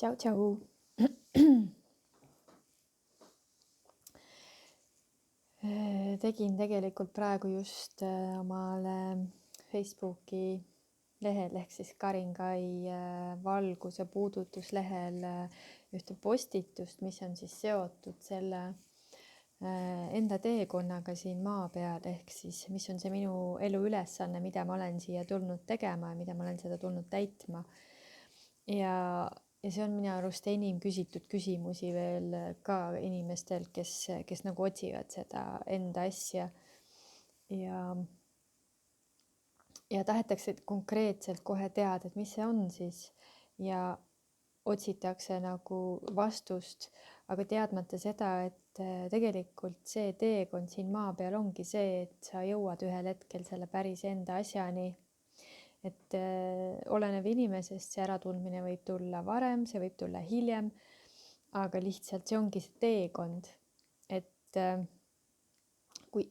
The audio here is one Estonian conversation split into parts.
Tšau, tšau. Tegin tegelikult praegu just omale Facebooki lehel ehk siis Karingai valguse puudutuslehel ühte postitust, mis on siis seotud selle enda teekonnaga siin maa peal, ehk siis mis on see minu elu ülesanne, mida ma olen siia tulnud tegema ja mida ma olen seda tulnud täitma. Ja see on minu arust enim küsitud küsimusi veel ka inimestel, kes nagu otsivad seda enda asja ja tahetakse konkreetselt kohe teada, et mis see on siis ja otsitakse nagu vastust, aga teadmata seda, et tegelikult see teekond siin maa peal ongi see, et sa jõuad ühel hetkel selle päris enda asjani. Et olenev inimesest see äratundmine võib tulla varem, see võib tulla hiljem, aga lihtsalt see ongi see teekond. Et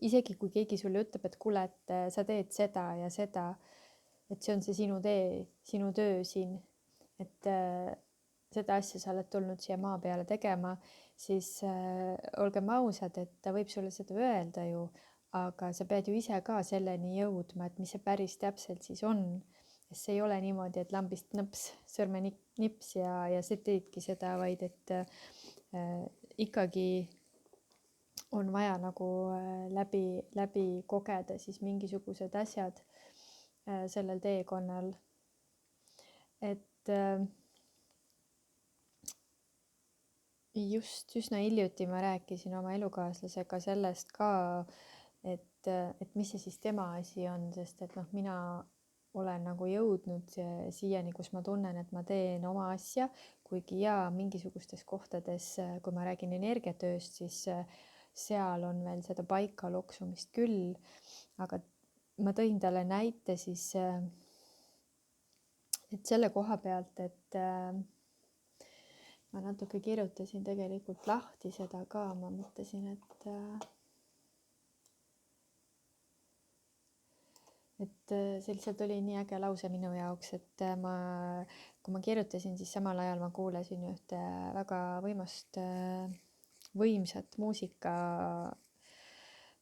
isegi kui keegi sulle ütleb, et kuule, et sa teed seda ja seda, et see on see sinu tee, sinu töö siin, et seda asja sa oled tulnud siia maa peale tegema, siis olgem ausad, et ta võib sulle seda öelda ju, aga sa pead ju ise ka selleni jõudma, et mis see päris täpselt siis on. See ei ole niimoodi, et lambist nõps, sõrme nips ja sa teedki seda, vaid et ikkagi on vaja nagu läbi kogeda siis mingisugused asjad sellel teekonnal. Et just üsna hiljuti ma rääkisin oma elukaaslasega sellest ka, et mis see siis tema asi on, sest et mina olen nagu jõudnud siiani, kus ma tunnen, et ma teen oma asja, kuigi mingisugustes kohtades, kui ma räägin energiatööst, siis seal on veel seda paika loksumist küll, aga ma tõin talle näite siis, et selle koha pealt, et ma natuke kirjutasin tegelikult lahti seda ka, ma mõtlesin, et see lihtsalt oli nii äge lause minu jaoks, et kui ma kirjutasin, siis samal ajal ma kuulasin ühte väga võimsat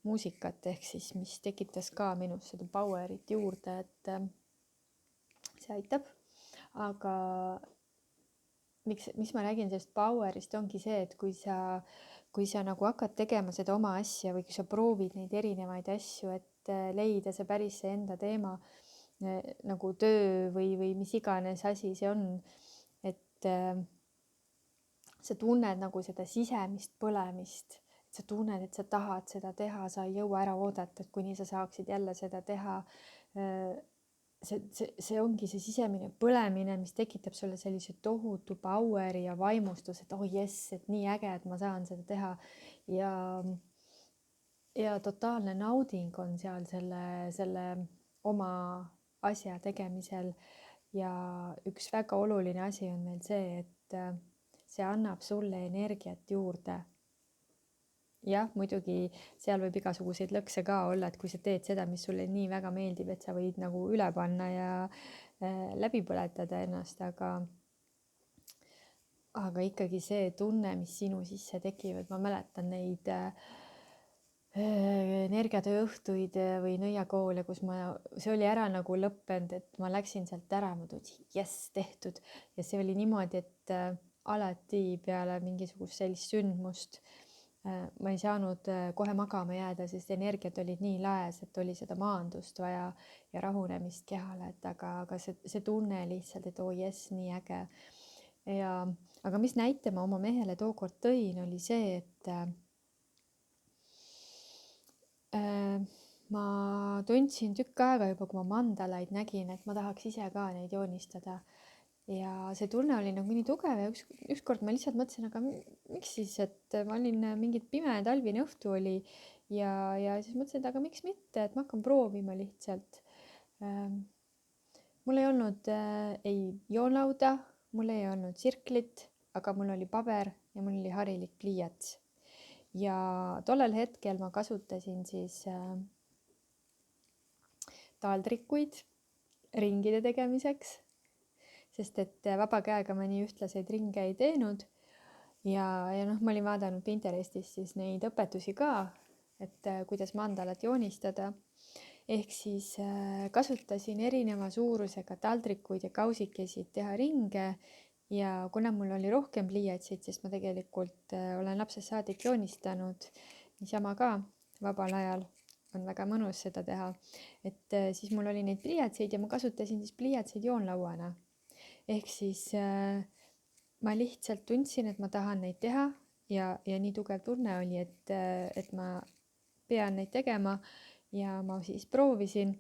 muusikat, ehk siis mis tekitas ka minus seda power'it juurde, et see aitab. Aga miks ma räägin sellest power'ist, ongi see, et kui sa nagu hakkad tegema seda oma asja või kui sa proovid neid erinevaid asju, et leida see päris see enda teema, nagu töö või mis iganes asi see on, et sa tunned nagu seda sisemist põlemist, et sa tunned, et sa tahad seda teha, sa ei jõua ära oodata, et kuni sa saaksid jälle seda teha. See ongi see sisemine põlemine, mis tekitab sulle sellise tohutu power'i ja vaimustuse, et oh jess, et nii äge, et ma saan seda teha. Ja totaalne nauding on seal selle oma asja tegemisel. Ja üks väga oluline asi on meil see, et see annab sulle energiat juurde. Jah, muidugi seal võib igasuguseid lõkse ka olla, et kui sa teed seda, mis sulle nii väga meeldib, et sa võid nagu üle panna ja läbi põletada ennast, aga ikkagi see tunne, mis sinu sisse tekivad, ma mäletan neid energiatöö õhtuid või nõiakoole, kus see oli ära nagu lõppenud, et ma läksin sealt ära, ma tundsin, jess, tehtud. Ja see oli niimoodi, et alati peale mingisugust sellist sündmust ma ei saanud kohe magama jääda, sest energiat olid nii laes, et oli seda maandust vaja ja rahunemist kehale, aga see tunne lihtsalt, et oo jess, nii äge. Aga mis näite ma oma mehele tookord tõin, oli see, et ma tundsin tükk aega juba, kui ma mandalaid nägin, et ma tahaks ise ka neid joonistada. Ja see tunne oli nagu nii tugev ja ükskord ma lihtsalt mõtlesin, aga miks siis, et ma olin mingi pime talvine õhtu oli ja siis mõtlesin, et aga miks mitte, et ma hakkan proovima lihtsalt. Mul ei olnud ei joonlauda, mul ei olnud sirklit, aga mul oli paber ja mul oli harilik pliiats. Ja tollel hetkel ma kasutasin siis taaldrikuid ringide tegemiseks, sest et vaba käega ma nii ühtlaseid ringe ei teinud. Ja ma olin vaadanud Pinterestis siis neid õpetusi ka, et kuidas mandalat joonistada. Ehk siis kasutasin erineva suurusega taldrikuid ja kausikesi teha ringe. Ja kuna mul oli rohkem pliiatsid, sest ma tegelikult olen lapsest saadik joonistanud niisama ka vabal ajal, on väga mõnus seda teha, et siis mul oli neid pliiatseid ja ma kasutasin siis pliiatseid joonlauana. Ehk siis ma lihtsalt tundsin, et ma tahan neid teha ja nii tugev tunne oli, et ma pean neid tegema ja ma siis proovisin.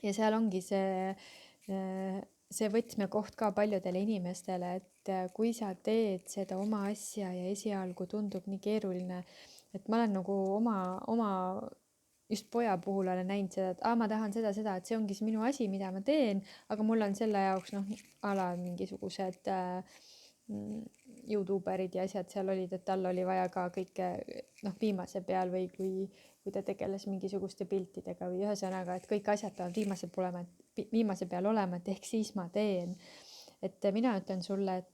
Ja seal ongi see võtmekoht ka paljudele inimestele, et kui sa teed seda oma asja ja esialgu tundub nii keeruline, et ma olen nagu oma just poja puhul olen näinud seda, et ma tahan seda, et see ongi minu asi, mida ma teen, aga mul on selle jaoks ala mingisugused YouTuberid ja asjad seal olid, et tal oli vaja ka kõike viimase peal või kui ta tegeles mingisuguste piltidega või ühesõnaga, et kõik asjad peavad viimase peal olema, et ehk siis ma teen. Et mina ütlen sulle,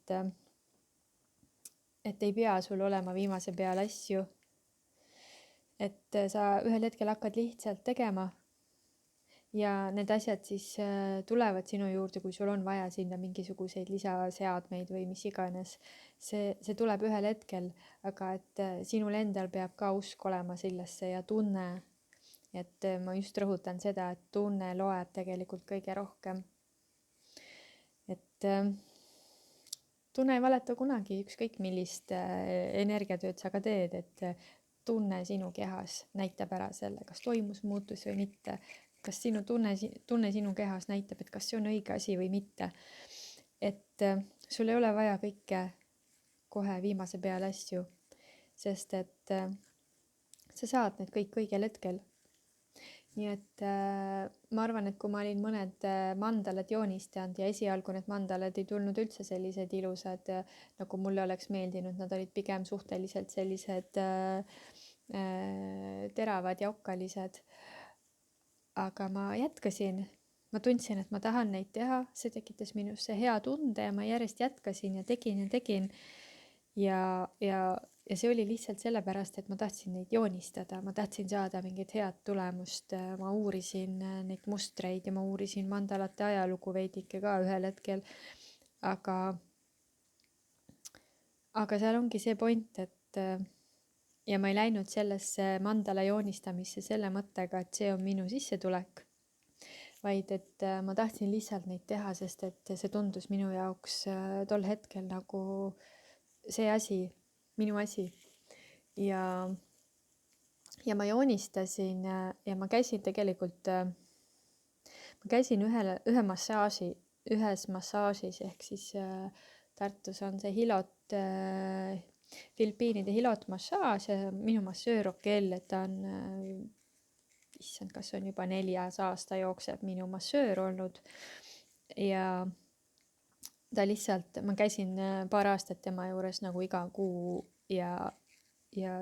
et ei pea sul olema viimase peal asju. Et sa ühel hetkel hakkad lihtsalt tegema ja need asjad siis tulevad sinu juurde, kui sul on vaja sinna mingisuguseid lisaseadmeid või mis iganes. See tuleb ühel hetkel, aga et sinul endal peab ka usk olema sellesse ja tunne. Et ma just rõhutan seda, et tunne loeb tegelikult kõige rohkem. Et tunne ei valeta kunagi, ükskõik millist energiatööd sa ka teed, et tunne sinu kehas näitab ära selle, kas toimus muutus või mitte. Kas sinu tunne sinu kehas näitab, et kas see on õige asi või mitte. Et sul ei ole vaja kõike kohe viimase peale asju, sest et sa saad need kõik õigel hetkel. Nii et ma arvan, et kui ma olin mõned mandalad joonistanud ja esialgu need mandalad ei tulnud üldse sellised ilusad, nagu mulle oleks meeldinud, nad olid pigem suhteliselt sellised teravad ja okkalised. Aga ma jätkasin, ma tundsin, et ma tahan neid teha, see tekitas minusse hea tunde ja ma järjest jätkasin ja tegin. Ja see oli lihtsalt sellepärast, et ma tahtsin neid joonistada, ma tahtsin saada mingit head tulemust, ma uurisin neid mustreid ja ma uurisin mandalate ajalugu veidike ka ühel hetkel. Aga seal ongi see point, et ja ma ei läinud sellesse mandala joonistamisse selle mõttega, et see on minu sissetulek, vaid et ma tahtsin lihtsalt neid teha, sest et see tundus minu jaoks tol hetkel nagu see asi, minu asi. Ja ma joonistasin ja ma käisin tegelikult, ma käisin ühes massaažis, ehk siis Tartus on see Hilot, Filipiinide Hilot massaaž ja minu massöör Rokel, et ta on, issand, kas on juba 4. aasta jookseb minu massöör olnud ja ta lihtsalt, ma käisin paar aastat tema juures nagu iga kuu ja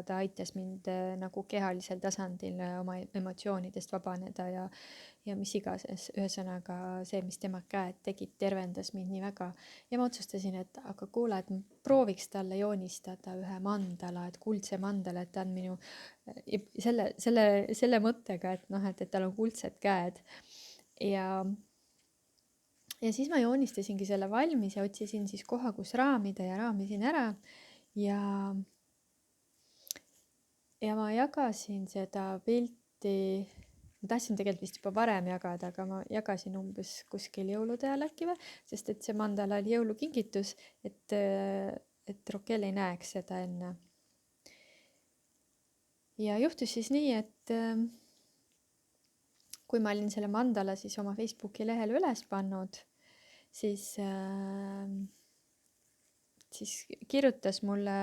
ta aitas mind nagu kehalisel tasandil oma emotsioonidest vabaneda ja mis iganes, ühesõnaga see, mis tema käed tegid, tervendas mind nii väga. Ja ma otsustasin, et aga kuule, et ma prooviks talle joonistada ühe mandala, et kuldse mandala, et ta on minu selle mõttega, et tal on kuldsed käed. Ja siis ma joonistasingi selle valmis ja otsisin siis koha, kus raamida ja raamisin ära ja ma jagasin seda pilti, ma tahtsin tegelikult vist juba varem jagada, aga ma jagasin umbes kuskil jõulude ajal äkki või, sest et see mandala oli jõulukingitus, et Rokel ei näeks seda enne. Ja juhtus siis nii, et kui ma olin selle mandala siis oma Facebooki lehel üles pannud, siis kirjutas mulle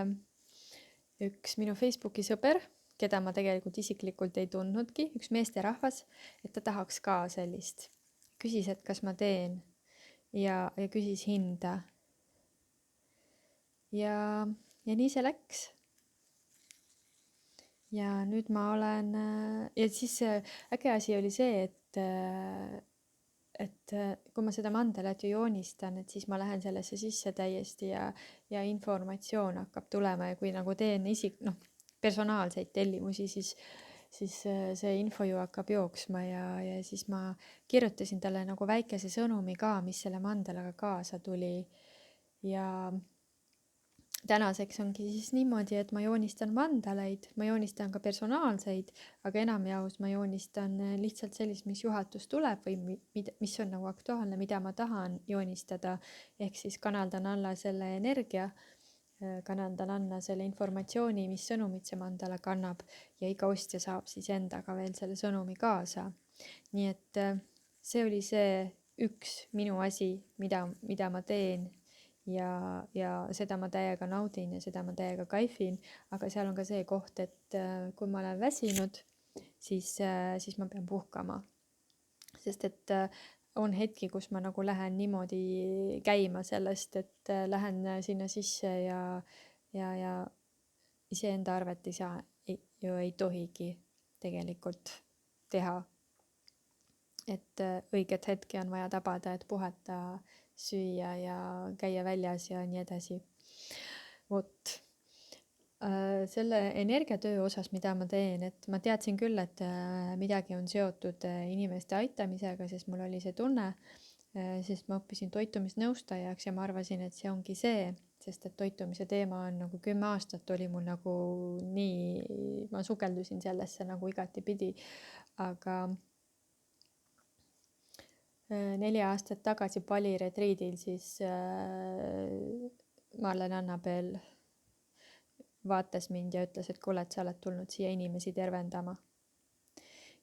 üks minu Facebooki sõber, keda ma tegelikult isiklikult ei tundnudki, üks meesterahvas, et ta tahaks ka sellist. Küsis, et kas ma teen ja küsis hinda. Ja nii see läks. Ja nüüd ma olen, ja siis äge asi oli see, kui ma seda mandalat ju joonistan, et siis ma lähen sellesse sisse täiesti ja informatsioon hakkab tulema ja kui nagu teen personaalseid tellimusi, siis see info ju hakkab jooksma ja siis ma kirjutasin talle nagu väikese sõnumi ka, mis selle mandalaga kaasa tuli. Ja tänaseks ongi siis niimoodi, et ma joonistan mandaleid, ma joonistan ka personaalseid, aga enamjaolt ma joonistan lihtsalt sellist, mis juhatus tuleb või mis on nagu aktuaalne, mida ma tahan joonistada. Ehk siis kanaldan alla selle energia, kanaldan alla selle informatsiooni, mis sõnumit see mandala kannab ja iga ostja saab siis endaga veel selle sõnumi kaasa. Nii et see oli see üks minu asi, mida ma teen. Ja seda ma täiega naudin ja seda ma täiega kaifin, aga seal on ka see koht, et kui ma olen väsinud, siis ma pean puhkama. Sest et on hetki, kus ma nagu lähen niimoodi käima sellest, et lähen sinna sisse ja iseenda arvet ei tohigi tegelikult teha. Et õiget hetki on vaja tabada, et puhata, süüa ja käia väljas ja nii edasi. Vot. Selle energiatöö osas, mida ma teen, et ma teadsin küll, et midagi on seotud inimeste aitamisega, sest mul oli see tunne, sest ma õppisin toitumisnõustajaks ja ma arvasin, et see ongi see, sest et toitumise teema on nagu 10 aastat oli mul nagu nii, ma sukeldusin sellesse nagu igatipidi, aga 4 aastat tagasi Bali retriidil siis Marlen Annabel vaatas mind ja ütles, et kuule, et sa oled tulnud siia inimesi tervendama.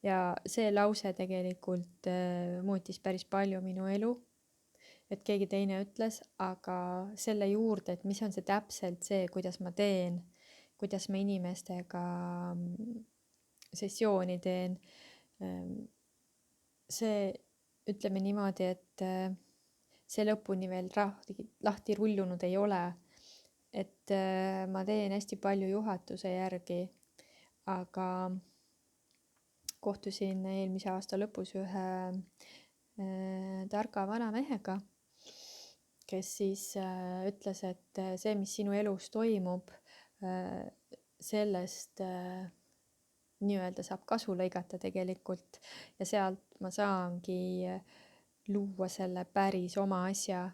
Ja see lause tegelikult muutis päris palju minu elu, et keegi teine ütles, aga selle juurde, et mis on see täpselt see, kuidas ma teen, kuidas ma inimestega sessiooni teen, see ütleme niimoodi, et see lõpuni veel lahti rullunud ei ole, et ma teen hästi palju juhatuse järgi, aga kohtusin eelmise aasta lõpus ühe targa vana mehega, kes siis ütles, et see, mis sinu elus toimub, sellest nii-öelda saab kasu lõigata tegelikult ja sealt ma saangi luua selle päris oma asja,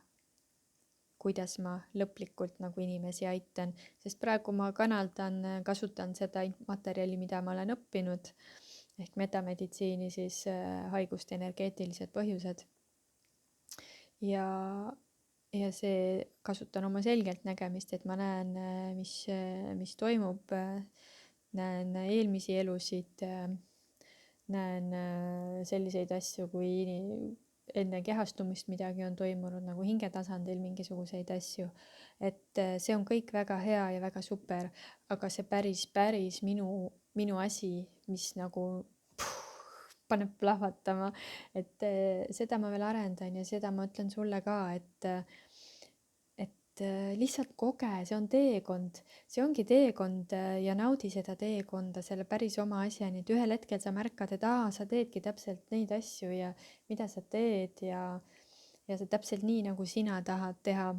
kuidas ma lõplikult nagu inimesi aitan, sest praegu ma kasutan seda materjali, mida ma olen õppinud ehk metameditsiini siis haiguste energeetilised põhjused ja see kasutan oma selgeltnägemist, et ma näen, mis toimub, näen eelmisi elusid, näen selliseid asju, kui enne kehastumist midagi on toimunud nagu hingetasandil mingisuguseid asju, et see on kõik väga hea ja väga super, aga see päris minu asi, mis nagu paneb plahvatama, et seda ma veel arendan ja seda ma ütlen sulle ka, et lihtsalt koge, see on teekond, see ongi teekond ja naudi seda teekonda, selle päris oma asjani, et ühel hetkel sa märkad, et sa teedki täpselt neid asju ja mida sa teed ja see täpselt nii, nagu sina tahad teha.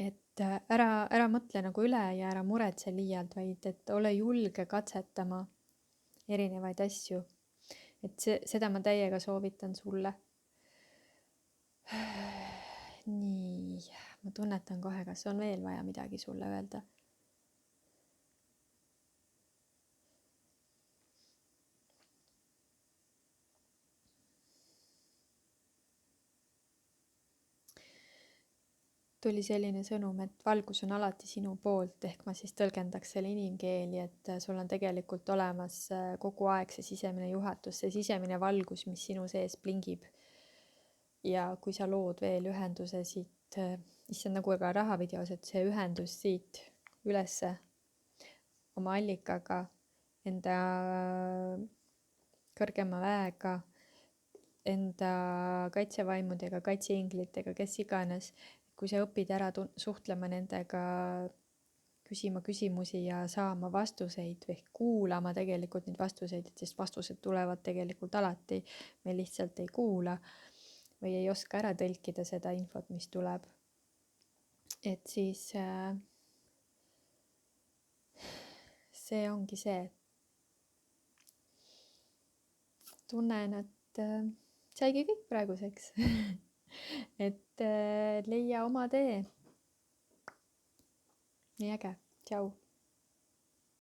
Et ära mõtle nagu üle ja ära muretse liialt, vaid et ole julge katsetama erinevaid asju. Et seda ma täiega soovitan sulle. Nii, ma tunnetan kohe, kas on veel vaja midagi sulle öelda. Tuli selline sõnum, et valgus on alati sinu poolt, ehk ma siis tõlgendaks selle inimkeeli, et sul on tegelikult olemas kogu aeg see sisemine juhatus, see sisemine valgus, mis sinu sees plingib. Ja kui sa lood veel ühenduse siit, issand nagu ka rahavideos, et see ühendus siit ülesse oma allikaga, enda kõrgema väega, enda kaitsevaimudega, kaitseinglitega, kes iganes, kui sa õpid ära suhtlema nendega küsima küsimusi ja saama vastuseid või kuulama tegelikult neid vastuseid, sest vastused tulevad tegelikult alati, me lihtsalt ei kuula või ei oska ära tõlkida seda infot, mis tuleb. Et siis see ongi see, tunnen, et saigi kõik praeguseks et leia oma tee. nii äge, tšau.